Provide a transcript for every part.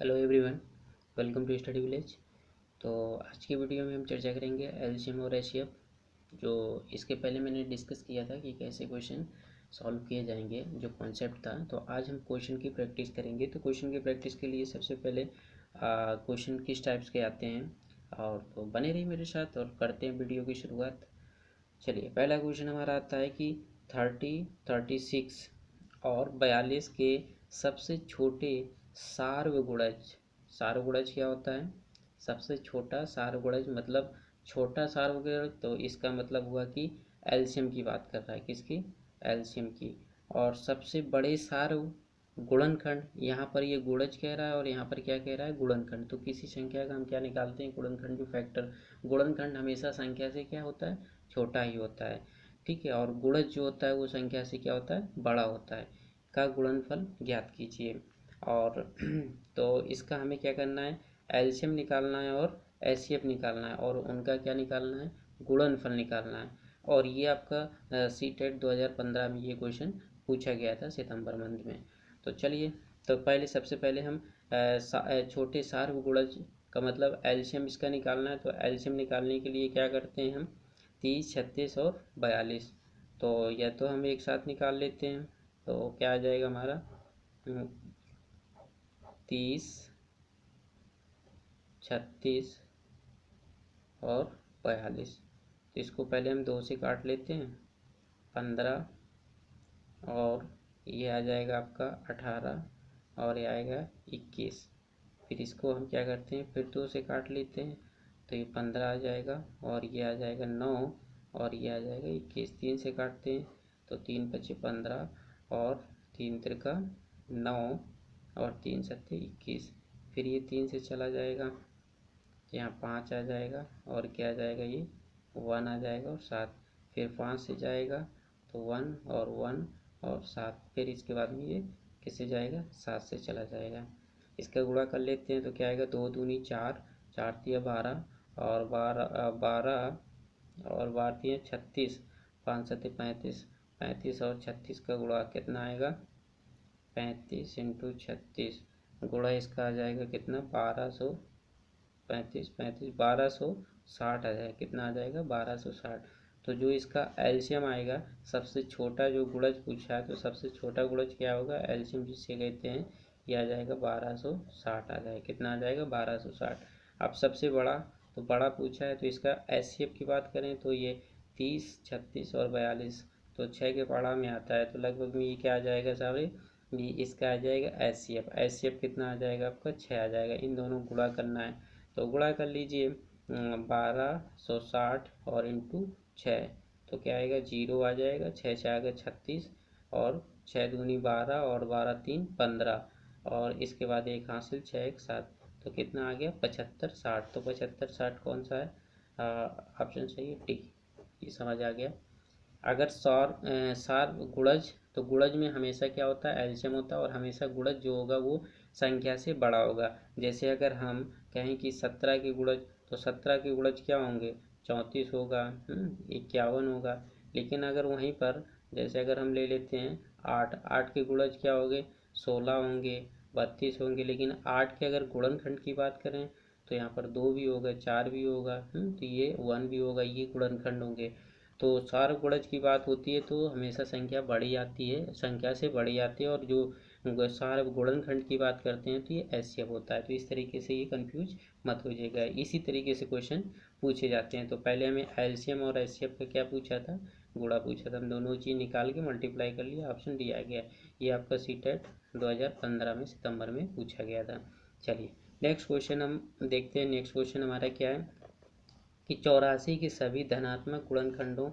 Hello everyone, welcome to Study Village. तो आज की वीडियो में हम चर्चा करेंगे एलसीएम और एचसीएफ। जो इसके पहले मैंने डिस्कस किया था कि कैसे क्वेश्चन सॉल्व किए जाएंगे, जो कॉन्सेप्ट था। तो आज हम क्वेश्चन की प्रैक्टिस करेंगे। तो क्वेश्चन की प्रैक्टिस के लिए सबसे पहले क्वेश्चन किस टाइप्स के आते हैं, और तो बने रहिए मेरे साथ और करते हैं वीडियो की शुरुआत। चलिए, पहला क्वेश्चन हमारा आता है कि 36 और 42 के सबसे छोटे सार्वगुणज। सार्वगुणज क्या होता है? सबसे छोटा सार्वगुणज मतलब छोटा सार्वगुणज, तो इसका मतलब हुआ कि एलसीएम की बात कर रहा है। किसकी? एलसीएम की। और सबसे बड़े गुणनखंड, यहाँ पर ये गुणज कह रहा है और यहाँ पर क्या कह रहा है? गुणनखंड। तो किसी संख्या का हम क्या निकालते हैं? गुणनखंड, जो फैक्टर। गुणनखंड हमेशा संख्या से क्या होता है? छोटा ही होता है। ठीक है। और गुणज जो होता है वो संख्या से क्या होता है? बड़ा होता है। का गुणनफल ज्ञात कीजिए। और तो इसका हमें क्या करना है? एलसीएम निकालना है और एचसीएफ निकालना है, और उनका क्या निकालना है? गुणनफल निकालना है। और ये आपका सीटेट 2015 में ये क्वेश्चन पूछा गया था, सितंबर मंथ में। तो चलिए, तो पहले सबसे पहले हम छोटे सार्वगुणज का मतलब एलसीएम इसका निकालना है। तो एलसीएम निकालने के लिए क्या करते हैं हम? 30, 36 और 42। तो या तो हम एक साथ निकाल लेते हैं। तो क्या आ जाएगा हमारा? 30, 36 और 42। तो इसको पहले हम 2 से काट लेते हैं। 15 और ये आ जाएगा आपका 18 और ये आएगा 21। फिर इसको हम क्या करते हैं? फिर 2 से काट लेते हैं। तो ये 15 आ जाएगा और ये आ जाएगा 9 और ये आ जाएगा 21। 3 से काटते हैं तो 3 पचे 15 और 3 तिरका 9 और 3 सत्ते 21। फिर ये 3 से चला जाएगा, यहाँ 5 आ जाएगा और क्या आ जाएगा? ये 1 आ जाएगा और 7। फिर 5 से जाएगा तो 1 और 1 और 7। फिर इसके बाद में ये किससे जाएगा? 7 से चला जाएगा। इसका गुणा कर लेते हैं तो क्या आएगा? 2 दूनी 4, 4 तिया 12 और 12 और 12 तिया 36, 5 सत्ते 35। 35 और 36 का गुणा कितना आएगा? 35 इंटू 36। गुणा इसका आ जाएगा कितना? 1200। 35 35 1260 आ जाएगा। कितना आ जाएगा? 1260। तो जो इसका एलसीएम आएगा, सबसे छोटा जो गुणज पूछा है, तो सबसे छोटा गुणज क्या होगा? एलसीएम जिससे कहते हैं, ये आ जाएगा 1260 आ जाएगा। कितना आ जाएगा? 1260। अब सबसे बड़ा, तो बड़ा पूछा है तो इसका एचसीएफ की बात करें तो ये 30, 36 और 42 तो 6 के पढ़ा में आता है। तो लगभग में ये क्या आ जाएगा सारे? ये इसका आ जाएगा एचसीएफ। एचसीएफ कितना आ जाएगा आपका? 6 आ जाएगा। इन दोनों गुणा करना है तो गुणा कर लीजिए। 1260 और इंटू 6, तो क्या आएगा? 0 आ जाएगा। 6 से आएगा 36 और 6 दूनी 12 और 12 3 15 और इसके बाद एक हासिल 6 1 7। तो कितना आ गया? 75 60। तो 75 60 कौन सा है? ऑप्शन सही है, टी। ये समझ आ गया। अगर सार गुणज, तो गुणज में हमेशा क्या होता है? एलसीएम होता है। और हमेशा गुणज जो होगा वो संख्या से बड़ा होगा। जैसे अगर हम कहें कि 17 के गुणज, तो 17 के गुणज क्या होंगे? 34 होगा, 51 होगा। लेकिन अगर वहीं पर जैसे अगर हम ले लेते हैं 8 के गुणज क्या होंगे? 16 होंगे, 32 होंगे। लेकिन 8 के अगर गुणनखंड की बात करें तो यहाँ पर 2 भी होगा, 4 भी होगा, तो ये 1 भी होगा। ये गुणनखंड होंगे। तो सार्वगुणज की बात होती है तो हमेशा संख्या बड़ी आती है, संख्या से बड़ी आती है। और जो सार्वगुणनखंड की बात करते हैं तो ये एचसीएफ होता है। तो इस तरीके से ये कंफ्यूज मत हो जाएगा। इसी तरीके से क्वेश्चन पूछे जाते हैं। तो पहले हमें एलसीएम और एचसीएफ का क्या पूछा था? गुणा पूछा था। हम दोनों चीज़ निकाल के मल्टीप्लाई कर लिया, ऑप्शन दिया गया। ये आपका सीटेट 2015 में सितंबर में पूछा गया था। चलिए, नेक्स्ट क्वेश्चन हम देखते हैं। नेक्स्ट क्वेश्चन हमारा क्या है कि 84 के सभी धनात्मक गुणनखंडों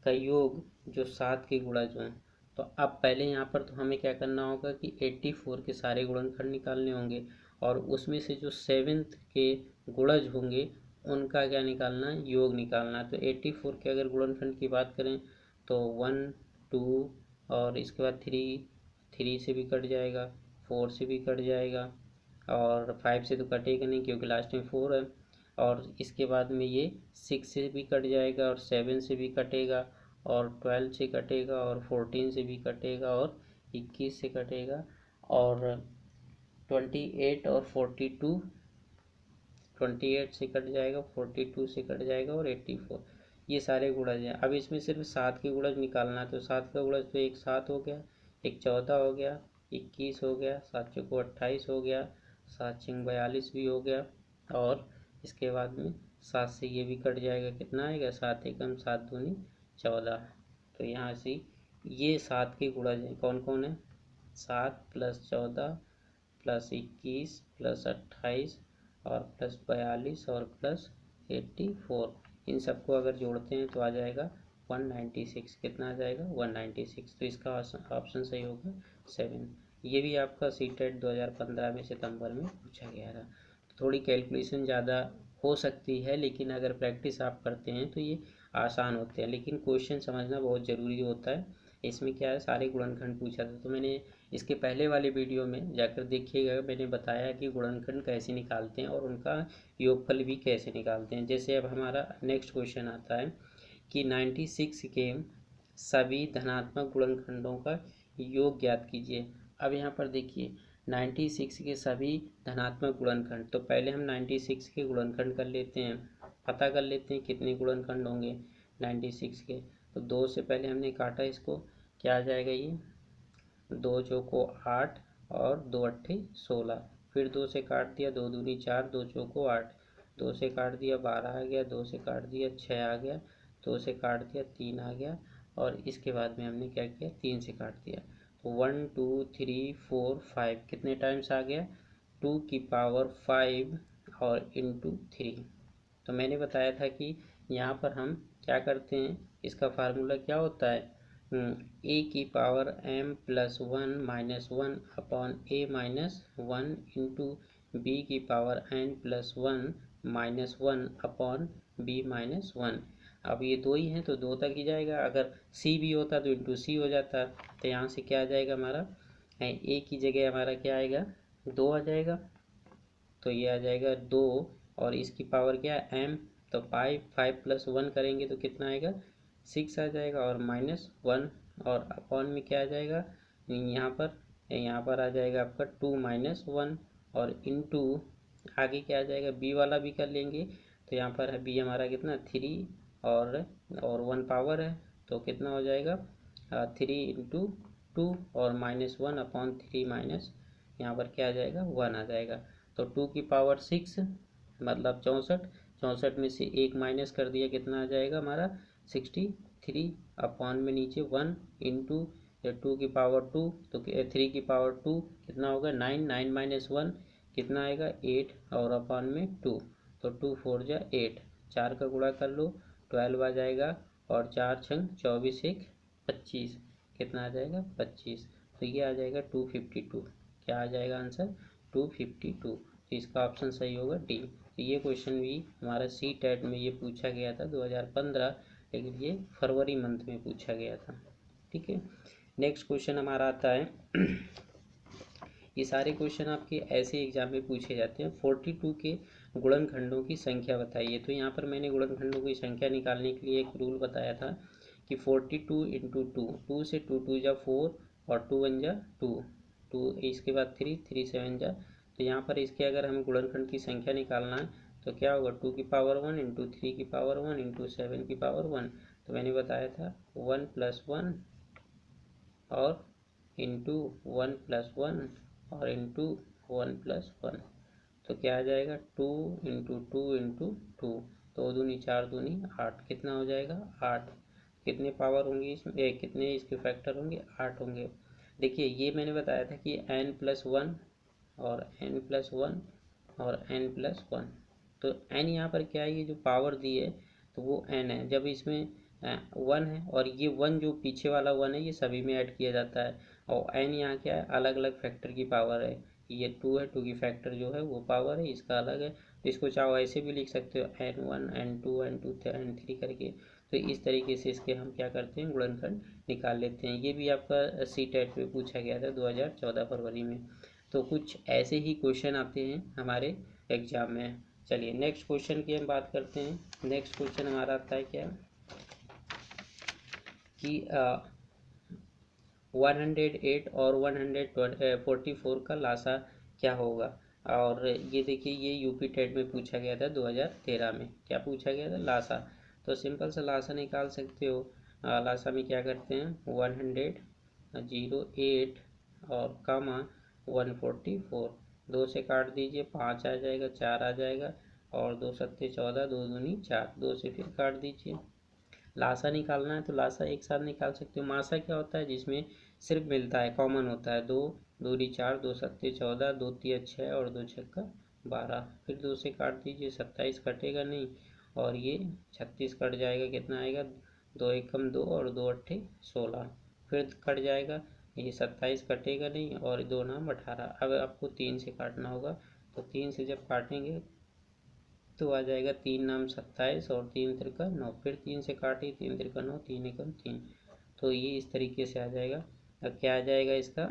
का योग जो 7 के गुणज हों। तो अब पहले यहाँ पर तो हमें क्या करना होगा कि 84 के सारे गुणनखंड निकालने होंगे, और उसमें से जो 7th के गुणज होंगे उनका क्या निकालना है? योग निकालना है। तो 84 के अगर गुणनखंड की बात करें तो 1 2 और इसके बाद 3 से भी कट जाएगा, 4 से भी कट जाएगा, और 5 से तो कटेगा नहीं क्योंकि लास्ट में 4 है। और इसके बाद में ये 6 से भी कट जाएगा और 7 से भी कटेगा और 12 से कटेगा और 14 से भी कटेगा और 21 से कटेगा और 28 और 42, 28 से कट जाएगा, 42 से कट जाएगा और 84, ये सारे गुणज हैं। अब इसमें सिर्फ 7 के गुणज निकालना है, तो 7 का गुणज तो एक 7 हो गया, एक 14 हो गया, 21 हो गया, 7 चौको 28 हो गया, 7 छिंग 42 भी हो गया, और इसके बाद में 7 से ये भी कट जाएगा, कितना आएगा 7 एकम 7 दूनी 14। तो यहाँ से ये 7 के गुणज हैं, कौन कौन है, 7 + 14 + 21 + 28 और +42 और +84, इन सबको अगर जोड़ते हैं तो आ जाएगा 196, कितना आ जाएगा 196। तो इसका ऑप्शन सही होगा 7। ये भी आपका सीटेट 2015 में सितंबर में पूछा गया था। तो थोड़ी कैलकुलेशन ज़्यादा हो सकती है, लेकिन अगर प्रैक्टिस आप करते हैं तो ये आसान होते हैं, लेकिन क्वेश्चन समझना बहुत ज़रूरी होता है। इसमें क्या है, सारे गुणनखंड पूछा था, तो मैंने इसके पहले वाले वीडियो में जाकर देखिएगा, मैंने बताया कि गुणनखंड कैसे निकालते हैं और उनका योगफल भी कैसे निकालते हैं। जैसे अब हमारा नेक्स्ट क्वेश्चन आता है कि 96 के सभी धनात्मक गुणनखंडों का योग ज्ञात कीजिए। अब यहाँ पर देखिए 96 के सभी धनात्मक गुणनखंड, तो पहले हम 96 के गुणनखंड कर लेते हैं, पता कर लेते हैं कितने गुणनखंड होंगे 96 के। तो 2 से पहले हमने काटा इसको, क्या आ जाएगा, ये 2 चौको 8 और 2 अट्ठे 16, फिर 2 से काट दिया, 2 दूनी 4, 2 चौको 8, 2 से काट दिया 12 आ गया, 2 से काट दिया 6 आ गया, 2 से काट दिया 3 आ गया, और इसके बाद में हमने क्या किया, 3 से काट दिया। तो 1 2 3 4 5 कितने टाइम्स आ गया, 2 की पावर 5 और इंटू 3। तो मैंने बताया था कि यहाँ पर हम क्या करते हैं, इसका फार्मूला क्या होता है, ए की power m + 1 - 1 upon a - 1 into b की पावर n + 1 - 1 अपॉन b - 1। अब ये दो ही हैं तो दो तक ही जाएगा, अगर c भी होता तो इंटू सी हो जाता। तो यहाँ से क्या आ जाएगा हमारा, a की जगह हमारा क्या आएगा, 2 आ जाएगा, तो ये आ जाएगा 2, और इसकी पावर क्या है m, तो 5 + 1 करेंगे तो कितना आएगा 6 आ जाएगा, और -1, और अपॉन में क्या आ जाएगा, यहाँ पर आ जाएगा आपका 2 - 1, और इंटू आगे क्या आ जाएगा, b वाला भी कर लेंगे, तो यहाँ पर है b हमारा कितना 3, और 1 पावर है, तो कितना हो जाएगा 3 × 2 और -1 अपॉन 3 माइनस यहाँ पर क्या आ जाएगा 1 आ जाएगा। तो 2 की पावर 6 मतलब 64, 64 में से 1 माइनस कर दिया, कितना आ जाएगा हमारा 63, अपॉन में नीचे 1 इंटू 2 की पावर 2, तो 3 की पावर 2 कितना होगा 9, 9 - 1 कितना आएगा 8, और अपॉन में 2, तो 2 4 जा 8, 4 का गुणा कर लो 12 आ जाएगा, और 4 छंग 24 1 25, कितना आ जाएगा 25। तो ये आ जाएगा 252, क्या आ जाएगा आंसर 252। तो इसका ऑप्शन सही होगा डी। तो ये क्वेश्चन भी हमारा सी टेट में ये पूछा गया था 2015, लेकिन ये फरवरी मंथ में पूछा गया था। ठीक है, नेक्स्ट क्वेश्चन हमारा आता है ये सारे क्वेश्चन आपके ऐसे एग्जाम में पूछे जाते हैं। 42 के गुणनखंडों की संख्या बताइए। तो यहाँ पर मैंने गुणनखंडों की संख्या निकालने के लिए एक रूल बताया था कि 42 × 2, 2 से 2 2 जा 4 और 2 1 जा 2, 2 इसके बाद 3 3 7 जा, तो यहाँ पर इसके अगर हमें गुणनखंड की संख्या निकालना है तो क्या होगा 2 की पावर 1 इंटू 3 की पावर 1 इंटू 7 की पावर 1। तो मैंने बताया था 1 + 1 और इंटू 1 + 1 और इंटू 1 + 1, तो क्या आ जाएगा 2 × 2 × 2, 2 दूनी 4 दूनी 8, कितना हो जाएगा 8। कितने पावर होंगी इसमें, कितने इसके फैक्टर होंगे 8 होंगे। देखिए ये मैंने बताया था कि n + 1 और n + 1 और n + 1, तो n यहाँ पर क्या है, ये जो पावर दी है तो वो n है, जब इसमें 1 है और ये 1 जो पीछे वाला 1 है ये सभी में ऐड किया जाता है, और n यहाँ क्या है अलग अलग फैक्टर की पावर है, ये 2 है, 2 की फैक्टर जो है वो पावर है, इसका अलग है, तो इसको चाहो ऐसे भी लिख सकते हो n1 n2 n2 n3 करके। तो इस तरीके से इसके हम क्या करते हैं गुणनखंड निकाल लेते हैं। ये भी आपका सी टेट में पूछा गया था 2014 फरवरी में। तो कुछ ऐसे ही क्वेश्चन आते हैं हमारे एग्जाम में। चलिए नेक्स्ट क्वेश्चन की हम बात करते हैं। नेक्स्ट क्वेश्चन हमारा आता है क्या कि 108 और 144 का लासा क्या होगा। और ये देखिए, ये यूपी टेट में पूछा गया था 2013 में। क्या पूछा गया था? लासा। तो सिंपल सा लासा निकाल सकते हो। लासा में क्या करते हैं, 108 और कामा 144, 2 से काट दीजिए, 5 आ जाएगा, 4 आ जाएगा, और 2 सत्ते 14, 2 दूनी 4, 2 से फिर काट दीजिए। लासा निकालना है तो लासा एक साथ निकाल सकते हो। मासा क्या होता है, जिसमें सिर्फ मिलता है, कॉमन होता है, 2 दूनी 4, 2 सत्ते 14, 2 तिया 6 और 2 छक्का 12, फिर 2 से काट दीजिए, 27 कटेगा नहीं, और ये 36 कट जाएगा, कितना आएगा, 2 एकम 2 और 2 अट्ठे 16, फिर कट जाएगा, ये 27 कटेगा नहीं, और 2 नाम 18। अब आपको 3 से काटना होगा, तो 3 से जब काटेंगे तो आ जाएगा 3 नाम 27 और 3 तिरका 9, फिर 3 से काटे, 3 तिरका 9, 3 एकम 3, तो ये इस तरीके से आ जाएगा। अब क्या आ जाएगा इसका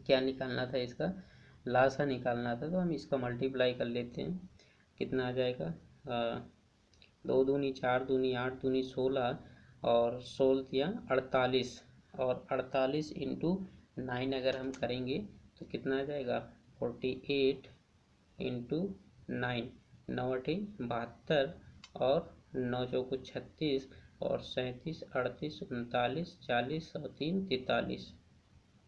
क्या निकालना था, इसका लासा निकालना था, तो हम इसका मल्टीप्लाई कर लेते हैं। कितना आ जाएगा, 2 दूनी 4 दूनी 8 दूनी 16 और 16 या 48, और 48 इंटू 9 अगर हम करेंगे तो कितना आ जाएगा, 48 इंटू 9, 9 अठे 72 और 9 चौको 36 और 37 38 39 40 और 3 43,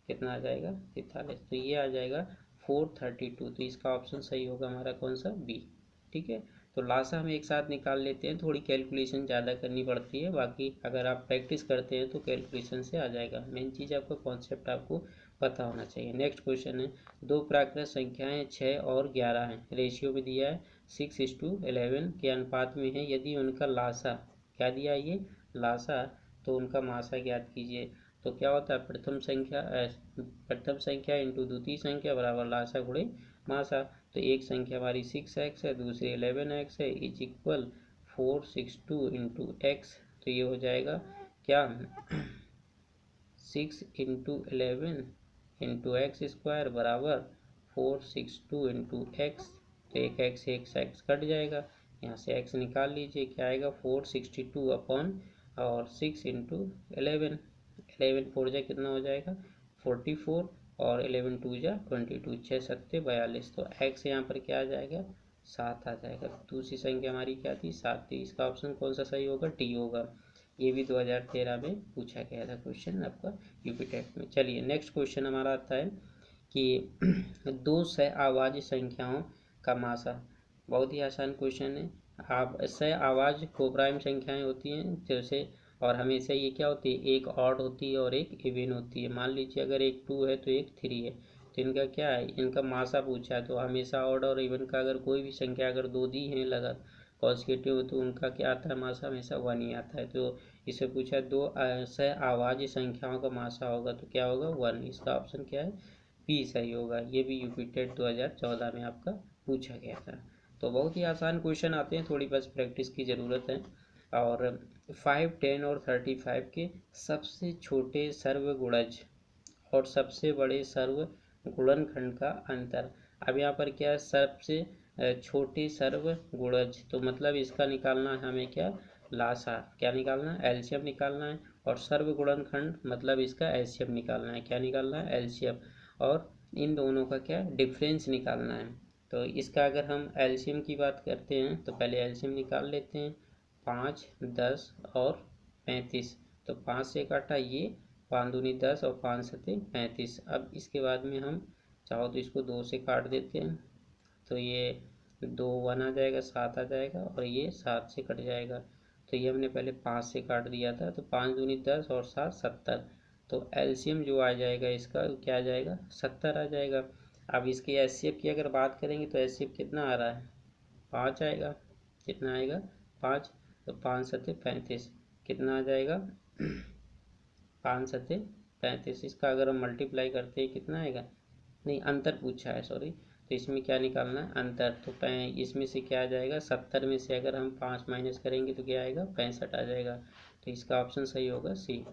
कितना आ जाएगा, 43। तो ये आ जाएगा 432। तो इसका ऑप्शन सही होगा हमारा कौन सा, बी। ठीक है, तो लासा हम एक साथ निकाल लेते हैं, थोड़ी कैलकुलेशन ज़्यादा करनी पड़ती है, बाकी अगर आप प्रैक्टिस करते हैं तो कैलकुलेशन से आ जाएगा। मेन चीज़ आपका कॉन्सेप्ट आपको पता होना चाहिए। नेक्स्ट क्वेश्चन है, दो प्राकृत संख्याएं 6 और 11 हैं, रेशियो में दिया है 6:11 के अनुपात में है, यदि उनका लासा, क्या दिया है ये, लासा, तो उनका मासा ज्ञात कीजिए। तो क्या होता है, प्रथम संख्या इंटू द्वितीय संख्या बराबर लासा गुणे मासा। तो एक संख्या हमारी 6x है, दूसरी 11x है, इज इक्वल 462 इंटू एक्स। तो ये हो जाएगा क्या, 6 इंटू 11 इंटू एक्स स्क्वायर बराबर 462 इंटू एक्स। तो एक एक्स कट जाएगा, यहाँ से x निकाल लीजिए, क्या आएगा, 462 अपॉन और 6 इंटू 11, 11 4 जा कितना हो जाएगा, 44 और 11 2 जा 22, 6 सत्ते 42। तो x यहाँ पर क्या आ जाएगा, 7 आ जाएगा। दूसरी संख्या हमारी क्या थी, 7 थी। इसका ऑप्शन कौन सा सही होगा, डी होगा। ये भी 2013 में पूछा गया था क्वेश्चन आपका यूपी टेट में। चलिए नेक्स्ट क्वेश्चन हमारा आता है कि दो सह आवाज संख्याओं का मासा। बहुत ही आसान क्वेश्चन है। आप सह आवाज को प्राइम संख्याएं होती हैं जैसे, और हमेशा ये क्या होती है, एक ऑड होती है और एक इवन होती है। मान लीजिए अगर एक 2 है तो एक 3 है, तो इनका क्या है, इनका मासा पूछा है, तो हमेशा ऑड और इवन का अगर कोई भी संख्या अगर 2 दी है लगा कॉन्सेक्यूटिव, तो उनका क्या आता है, मासा हमेशा 1 ही आता है। तो इसे पूछा है दो सह आवाज संख्याओं का मासा होगा, तो क्या होगा, 1। इसका ऑप्शन क्या है, बी सही होगा। ये भी यूपी टेट 2014 में आपका पूछा गया था। तो बहुत ही आसान क्वेश्चन आते हैं, थोड़ी बस प्रैक्टिस की ज़रूरत है। और 5, 10 और 35 के सबसे छोटे सर्वगुणज और सबसे बड़े सर्व गुणनखंड का अंतर। अब यहाँ पर क्या है, सबसे छोटे सर्व गुणज, तो मतलब इसका निकालना है हमें क्या, लासा, क्या निकालना है, एलसीएम निकालना है। और सर्व गुणनखंड मतलब इसका एलसीएम निकालना है, क्या निकालना है, एलसीएम। और इन दोनों का क्या डिफरेंस निकालना है। तो इसका अगर हम एलसीएम की बात करते हैं तो पहले एलसीएम निकाल लेते हैं, 5, 10 और 35। तो 5 से काटा ये, 5 दूनी 10 और 5 सत्ते 35। अब इसके बाद में हम चाहो तो इसको 2 से काट देते हैं, तो ये 2 1 आ जाएगा, 7 आ जाएगा, और ये 7 से कट जाएगा। तो ये हमने पहले 5 से काट दिया था, तो 5 दूनी 10 और 7 70। तो एलसीएम जो आ जाएगा इसका क्या आ जाएगा, 70 आ जाएगा। अब इसकी एचसीएफ की अगर बात करेंगे तो एचसीएफ कितना आ रहा है, 5 आएगा, कितना आएगा, 5। तो 5 सत्ते 35, कितना आ जाएगा, 5 सत्ते 35। इसका अगर हम मल्टीप्लाई करते हैं कितना आएगा, नहीं अंतर पूछा है, सॉरी। तो इसमें क्या निकालना है, अंतर। तो इसमें से क्या आ जाएगा, 70 में से अगर हम 5 माइनस करेंगे तो क्या आएगा, 65 आ जाएगा। तो इसका ऑप्शन सही होगा सी।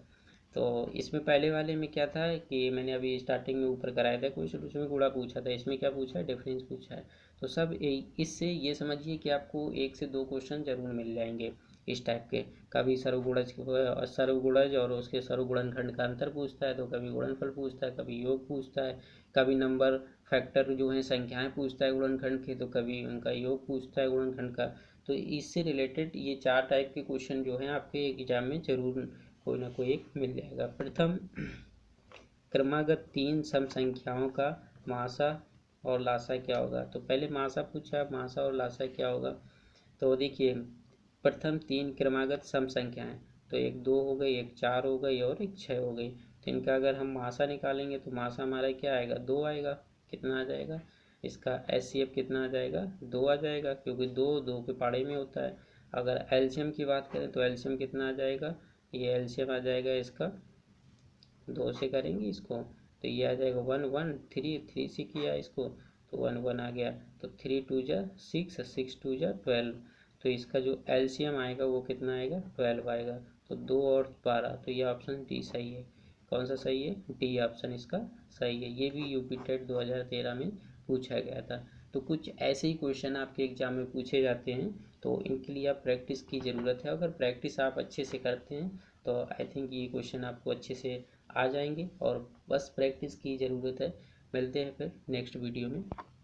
तो इसमें पहले वाले में क्या था कि मैंने अभी स्टार्टिंग में ऊपर कराया था क्वेश्चन, उसमें गुणा पूछा था, इसमें क्या पूछा है, डिफरेंस पूछा है। तो सब इससे ये समझिए कि आपको 1 से 2 क्वेश्चन जरूर मिल जाएंगे इस टाइप के। कभी सर्वगुणज और उसके सर्वगुणनखंड का अंतर पूछता है, तो कभी गुणनफल पूछता है, कभी योग पूछता है, कभी नंबर फैक्टर जो है संख्याएं पूछता है गुणनखंड के, तो कभी उनका योग पूछता है गुणनखंड का। तो इससे रिलेटेड ये 4 टाइप के क्वेश्चन जो हैं आपके एग्जाम में जरूर कोई ना कोई एक मिल जाएगा। प्रथम, क्रमागत 3 सम संख्याओं का महासा और लासा क्या होगा। तो पहले महासा पूछा, महासा और लासा क्या होगा। तो देखिए, प्रथम 3 क्रमागत सम संख्याएं, तो एक 2 हो गई, एक 4 हो गई और एक 6 हो गई। तो इनका अगर हम महासा निकालेंगे तो महासा हमारा क्या आएगा, 2 आएगा। कितना आ जाएगा, इसका एचसीएफ कितना आ जाएगा, 2 आ जाएगा, क्योंकि 2 के पाड़े में होता है। अगर एलसीएम की बात करें तो एलसीएम कितना आ जाएगा, ये एलसीएम आ जाएगा इसका, 2 से करेंगे इसको तो ये आ जाएगा 1 1 3 3 से किया इसको तो 1 1 आ गया। तो 3 2 जा 6, 6 2 जा 12। तो इसका जो एलसीएम आएगा वो कितना आएगा, 12 आएगा। तो 2 और 12, तो ये ऑप्शन डी सही है। कौन सा सही है, डी ऑप्शन इसका सही है। ये भी यूपी टेट 2013 में पूछा गया था। तो कुछ ऐसे ही क्वेश्चन आपके एग्जाम में पूछे जाते हैं, तो इनके लिए आप प्रैक्टिस की ज़रूरत है। अगर प्रैक्टिस आप अच्छे से करते हैं तो आई थिंक ये क्वेश्चन आपको अच्छे से आ जाएंगे, और बस प्रैक्टिस की ज़रूरत है। मिलते हैं फिर नेक्स्ट वीडियो में।